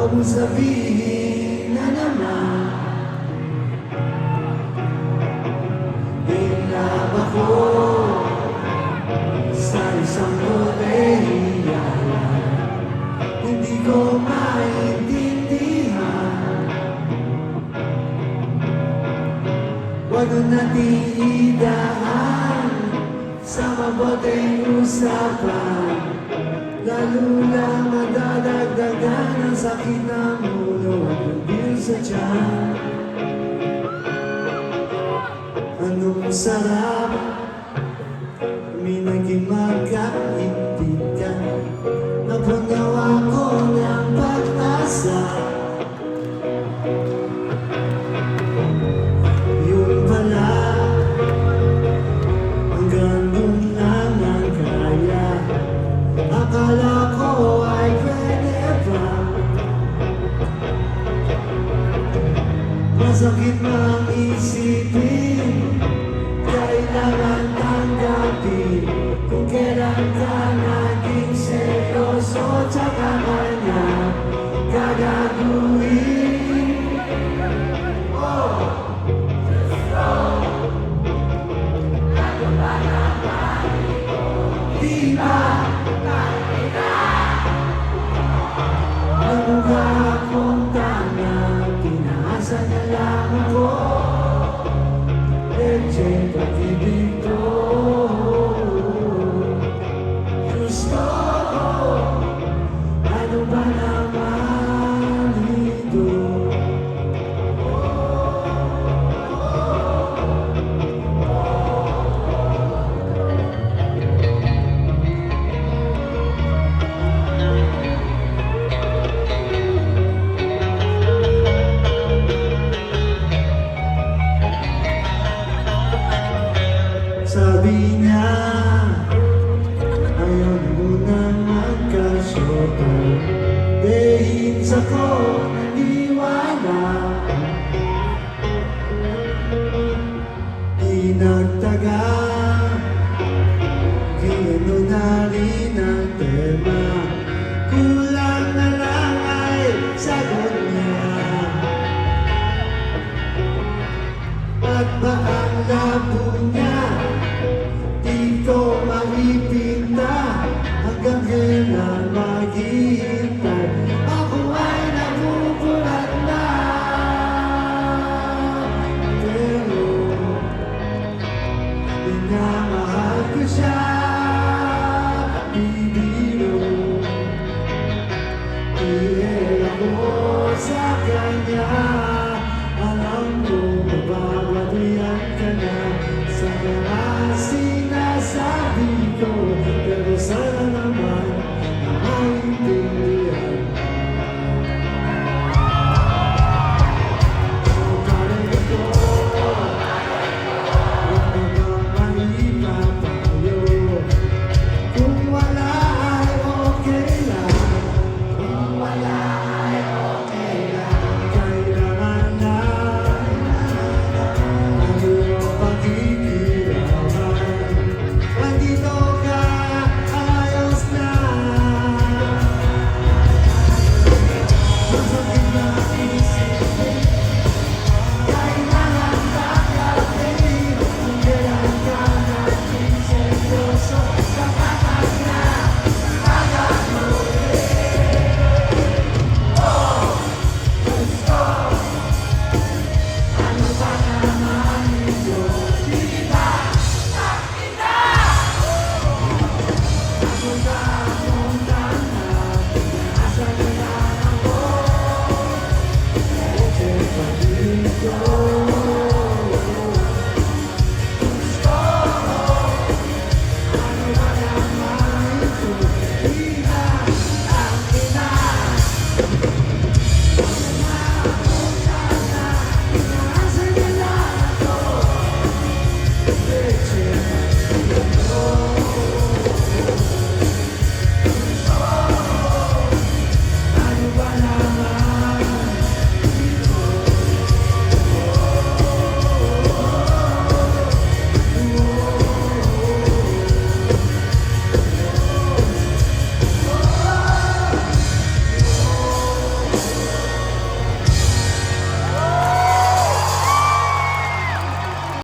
Huwag mong sabihin na naman in love ako sa isang kolehiya. Hindi ko maintindihan. Huwag na natin idaan sa maboteng usapan. Lalo lang madadagdagan ang sakit ng ulo at pagbil sa tiyan. Anong sarap kami naging magkaibigan. Napunawa ko ng pag-asa. Yun pala, hanggang doon lang ang kaya. Akala ko ay pwede pa. Masakit mang isipin, kailangan tanggapin kung kailan ka naging seryoso, tsaka kanya gagaguhin. Oh, ano ba naman ito? Di ba? Nagmumukha akong tanga, pinaasa niya lang ako. Leche, pag-ibig ko. Gusto ko, ano ba naman ito? Sabi niya, ayaw muna magkasyota. Dahil ako naniwala, di nagtaga, kinano na rin ang tema. Kulang na lang ay sagot niya. At ba ang labo niya? Di ko maipinta hanggang kailan maghihintay. Ako ay nabubulat na, pero minamahal ko siya. Bibiro, ihel ako sa kanya. Alam mo, mababalian ka na sa mga sinasabi ko, pero sana naman na maintindihan. O pare ko, huwag mo bang mahipa tayo? Kung wala ay okay lang. Kung wala ay okay lang. Kailangan na ang iyong pagkikiraman. Andito ka, ayos na. Masakit na isipin, kailangan tanggapin kung kailan ka naging seryoso, sapatas na gagawin. Oh, gusto, ano ba naman ito? Di ba? Go.